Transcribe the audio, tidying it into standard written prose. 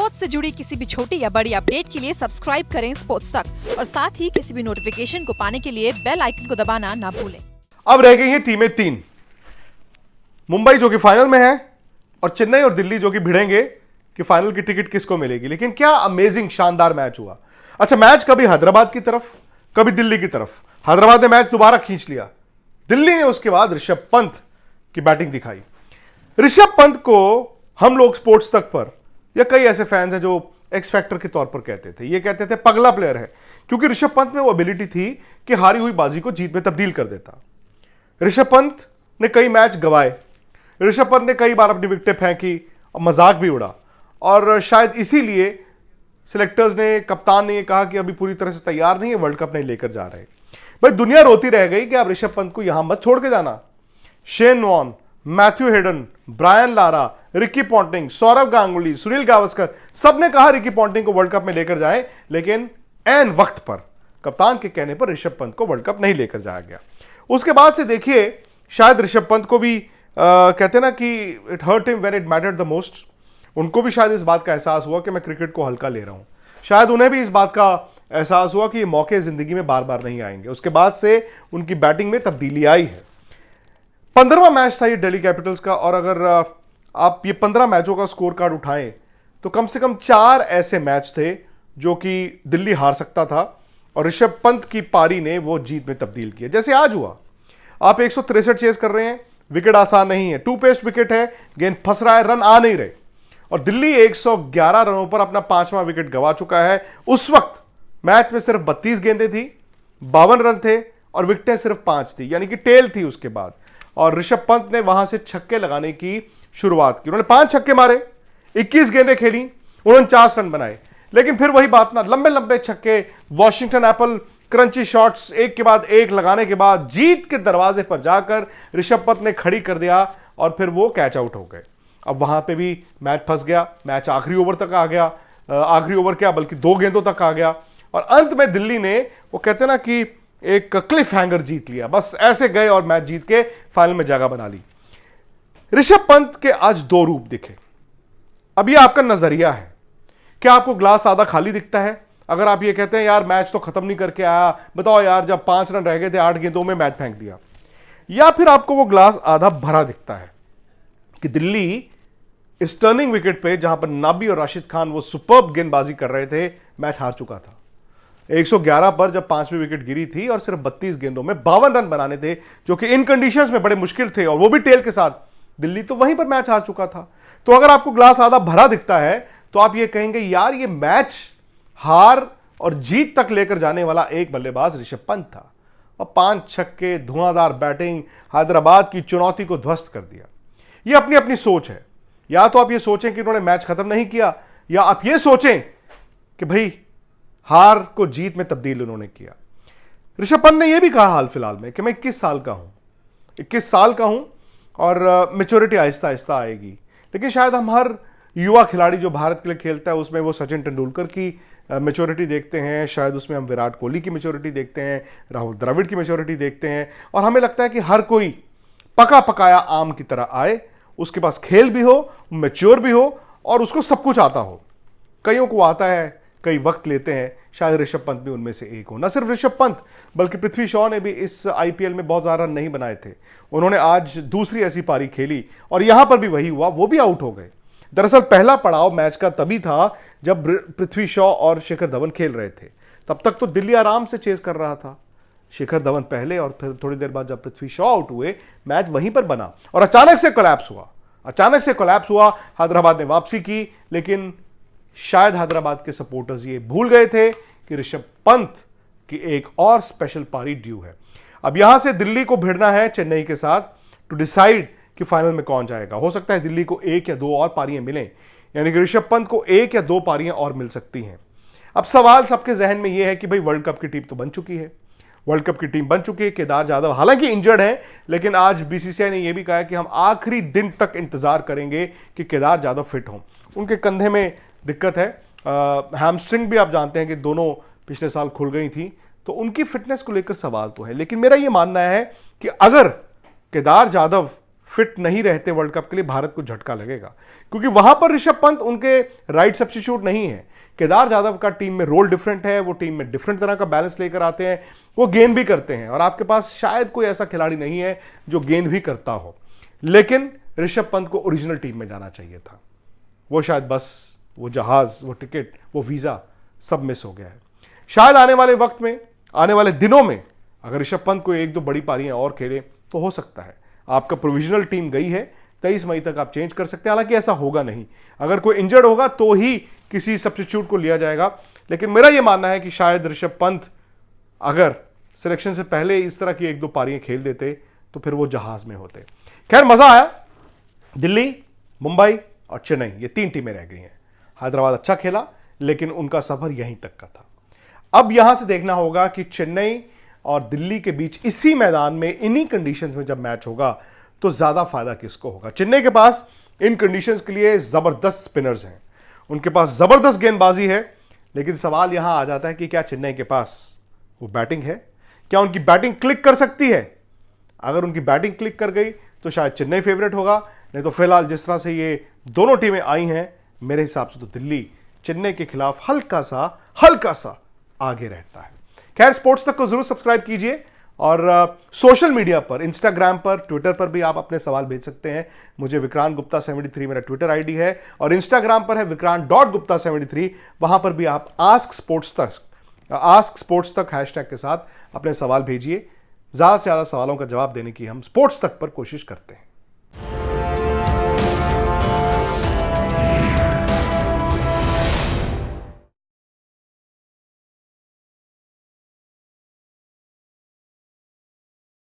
Sports से जुड़ी किसी भी छोटी या बड़ी अपडेट के लिए सब्सक्राइब करें स्पोर्ट्स तक और साथ ही किसी भी नोटिफिकेशन को पाने के लिए बेल आइकन को दबाना ना भूलें। अब रह गई हैं टीमें तीन। मुंबई जो कि फाइनल में है और चेन्नई और दिल्ली जो कि भिड़ेंगे कि फाइनल की टिकट किसको मिलेगी। लेकिन क्या अमेजिंग शानदार मैच हुआ। अच्छा, मैच कभी हैदराबाद की तरफ कभी दिल्ली की तरफ। हैदराबाद ने मैच दोबारा खींच लिया, दिल्ली ने उसके बाद ऋषभ पंत की बैटिंग दिखाई। ऋषभ पंत को हम लोग स्पोर्ट्स तक पर या कई ऐसे फैंस हैं जो एक्स फैक्टर के तौर पर कहते थे, ये कहते थे पगला प्लेयर है, क्योंकि ऋषभ पंत में वो एबिलिटी थी कि हारी हुई बाजी को जीत में तब्दील कर देता। ऋषभ पंत ने कई मैच गंवाए, ऋषभ पंत ने कई बार अपनी विकेटें फेंकी और मजाक भी उड़ा, और शायद इसीलिए सिलेक्टर्स ने, कप्तान ने ये कहा कि अभी पूरी तरह से तैयार नहीं है, वर्ल्ड कप नहीं लेकर जा रहे। भाई दुनिया रोती रह गई कि आप ऋषभ पंत को यहां मत छोड़ के जाना। Shane Warne, Matthew Hayden, Brian Lara, Ricky Ponting, Sourav Ganguly, Sunil Gavaskar, सबने कहा रिकी पॉन्टिंग को वर्ल्ड कप में लेकर जाएं, लेकिन ऐन वक्त पर कप्तान के कहने पर ऋषभ पंत को वर्ल्ड कप नहीं लेकर जाया गया। उसके बाद से देखिए, शायद ऋषभ पंत को भी कहते ना कि it hurt him when it mattered the most. उनको भी शायद इस बात का एहसास हुआ कि मैं क्रिकेट को हल्का ले रहा हूं। शायद उन्हें भी इस बात का एहसास हुआ कि ये मौके जिंदगी में बार बार नहीं आएंगे। उसके बाद से उनकी बैटिंग में तब्दीली आई है। 15वां मैच था ये दिल्ली कैपिटल्स का, और अगर आप ये 15 मैचों का स्कोर कार्ड उठाएं तो कम से कम 4 ऐसे मैच थे जो कि दिल्ली हार सकता था और ऋषभ पंत की पारी ने वो जीत में तब्दील किया। जैसे आज हुआ, आप 163 चेस कर रहे हैं, विकेट आसान नहीं है, 2 पेस्ट विकेट है, गेंद फंस रहा है, रन आ नहीं रहे, और दिल्ली 111 रनों पर अपना 5वां विकेट गंवा चुका है। उस वक्त मैच में सिर्फ 32 गेंदें थी, 52 रन थे और विकेटें सिर्फ 5 थी, यानी कि टेल थी उसके बाद। और ऋषभ पंत ने वहां से छक्के लगाने की शुरुआत की। उन्होंने 5 छक्के मारे, 21 गेंदें खेली, 49 रन बनाए। लेकिन फिर वही बात ना, लंबे लंबे छक्के, वॉशिंगटन एप्पल क्रंची शॉट्स एक के बाद एक लगाने के बाद जीत के दरवाजे पर जाकर ऋषभ पंत ने खड़ी कर दिया और फिर वो कैच आउट हो गए। अब वहां पे भी मैच फंस गया, मैच आखिरी ओवर तक आ गया, आखिरी ओवर क्या बल्कि 2 गेंदों तक आ गया, और अंत में दिल्ली ने, वो कहते ना कि एक क्लिफ हैंगर जीत लिया। बस ऐसे गए और मैच जीत के फाइनल में जगह बना ली। ऋषभ पंत के आज 2 रूप दिखे। अब ये आपका नजरिया है, क्या आपको ग्लास आधा खाली दिखता है? अगर आप ये कहते हैं यार मैच तो खत्म नहीं करके आया, बताओ यार जब 5 रन रह गए थे 8 गेंदों में मैच फेंक दिया, या फिर आपको वो ग्लास आधा भरा दिखता है कि दिल्ली इस टर्निंग विकेट पे जहां पर नाबी और राशिद खान वो सुपर्ब गेंदबाजी कर रहे थे, मैच हार चुका था। 111 पर जब 5वीं विकेट गिरी थी और सिर्फ 32 गेंदों में 52 रन बनाने थे, जो कि इन कंडीशंस में बड़े मुश्किल थे, और वो भी टेल के साथ, दिल्ली तो वहीं पर मैच हार चुका था। तो अगर आपको ग्लास आधा भरा दिखता है तो आप ये कहेंगे यार ये मैच हार और जीत तक लेकर जाने वाला एक बल्लेबाज ऋषभ पंत था, और 5 छक्के, धुआंधार बैटिंग, हैदराबाद की चुनौती को ध्वस्त कर दिया। ये अपनी अपनी सोच है। या तो आप ये सोचें कि उन्होंने मैच खत्म नहीं किया, या आप ये सोचें कि भाई हार को जीत में तब्दील उन्होंने किया। ऋषभ पंत ने यह भी कहा हाल फिलहाल में कि मैं 21 साल का हूं, 21 साल का हूं और मैच्योरिटी आहिस्ता आहिस्ता आएगी। लेकिन शायद हम हर युवा खिलाड़ी जो भारत के लिए खेलता है उसमें वो सचिन तेंदुलकर की मैच्योरिटी देखते हैं, शायद उसमें हम विराट कोहली की मैच्योरिटी देखते हैं, राहुल द्रविड़ की मैच्योरिटी देखते हैं, और हमें लगता है कि हर कोई पका पकाया आम की तरह आए, उसके पास खेल भी हो, मैच्योर भी हो और उसको सब कुछ आता हो। कईयों को आता है, कई वक्त लेते हैं, शायद ऋषभ पंत भी उनमें से एक हो। न सिर्फ ऋषभ पंत बल्कि पृथ्वी शॉ ने भी इस आईपीएल में बहुत ज्यादा रन नहीं बनाए थे। उन्होंने आज दूसरी ऐसी पारी खेली और यहां पर भी वही हुआ, वो भी आउट हो गए। दरअसल पहला पड़ाव मैच का तभी था जब पृथ्वी शॉ और शिखर धवन खेल रहे थे, तब तक तो दिल्ली आराम से चेस कर रहा था। शिखर धवन पहले और फिर थोड़ी देर बाद जब पृथ्वी शॉ आउट हुए, मैच वहीं पर बना और अचानक से कोलैप्स हुआ। हैदराबाद ने वापसी की, लेकिन शायद हैदराबाद के सपोर्टर्स ये भूल गए थे कि ऋषभ पंत की एक और स्पेशल पारी ड्यू है। अब यहां से दिल्ली को भिड़ना है चेन्नई के साथ टू डिसाइड कि फाइनल में कौन जाएगा। हो सकता है दिल्ली को 1 या 2 और पारियां मिलें, यानी कि ऋषभ पंत को 1 या 2 पारियां और मिल सकती हैं। अब सवाल सबके जहन में यह है कि भाई वर्ल्ड कप की टीम तो बन चुकी है, वर्ल्ड कप की टीम बन चुकी है। केदार जाधव हालांकि इंजर्ड है, लेकिन आज बीसीसीआई ने यह भी कहा कि हम आखिरी दिन तक इंतजार करेंगे कि केदार जाधव फिट हों। उनके कंधे में दिक्कत है, हैमस्ट्रिंग भी आप जानते हैं कि दोनों पिछले साल खुल गई थी, तो उनकी फिटनेस को लेकर सवाल तो है। लेकिन मेरा यह मानना है कि अगर केदार जाधव फिट नहीं रहते वर्ल्ड कप के लिए, भारत को झटका लगेगा, क्योंकि वहां पर ऋषभ पंत उनके राइट सब्स्टिट्यूट नहीं है। केदार जाधव का टीम में रोल डिफरेंट है, वो टीम में डिफरेंट तरह का बैलेंस लेकर आते हैं, वो गेंद भी करते हैं, और आपके पास शायद कोई ऐसा खिलाड़ी नहीं है जो गेंद भी करता हो। लेकिन ऋषभ पंत को ओरिजिनल टीम में जाना चाहिए था। वो शायद बस वो जहाज, वो टिकट, वो वीजा सब मिस हो गया है। शायद आने वाले वक्त में, आने वाले दिनों में अगर ऋषभ पंत को एक दो बड़ी पारियां और खेले तो हो सकता है आपका प्रोविजनल टीम गई है, 23 मई तक आप चेंज कर सकते हैं। हालांकि ऐसा होगा नहीं, अगर कोई इंजर्ड होगा तो ही किसी सब्स्टिट्यूट को लिया जाएगा। लेकिन मेरा यह मानना है कि शायद ऋषभ पंत अगर सिलेक्शन से पहले इस तरह की एक दो पारियां खेल देते तो फिर वो जहाज में होते। खैर, मजा आया। दिल्ली, मुंबई और चेन्नई, ये 3 टीमें रह गई हैं। हैदराबाद अच्छा खेला, लेकिन उनका सफर यहीं तक का था। अब यहां से देखना होगा कि चेन्नई और दिल्ली के बीच इसी मैदान में, इन्हीं कंडीशंस में जब मैच होगा तो ज्यादा फायदा किसको होगा। चेन्नई के पास इन कंडीशंस के लिए जबरदस्त स्पिनर्स हैं, उनके पास जबरदस्त गेंदबाजी है, लेकिन सवाल यहां आ जाता है कि क्या चेन्नई के पास वो बैटिंग है, क्या उनकी बैटिंग क्लिक कर सकती है। अगर उनकी बैटिंग क्लिक कर गई तो शायद चेन्नई फेवरेट होगा, नहीं तो फिलहाल जिस तरह से ये दोनों टीमें आई हैं, मेरे हिसाब से तो दिल्ली चेन्नई के खिलाफ हल्का सा आगे रहता है। खैर, स्पोर्ट्स तक को जरूर सब्सक्राइब कीजिए, और सोशल मीडिया पर, इंस्टाग्राम पर, ट्विटर पर भी आप अपने सवाल भेज सकते हैं। मुझे विक्रांत गुप्ता 73 मेरा ट्विटर आईडी है, और इंस्टाग्राम पर है vikrant.gupta73। वहां पर भी आप आस्क स्पोर्ट्स तक हैशटैग के साथ अपने सवाल भेजिए। ज्यादा से ज्यादा सवालों का जवाब देने की हम स्पोर्ट्स तक पर कोशिश करते हैं।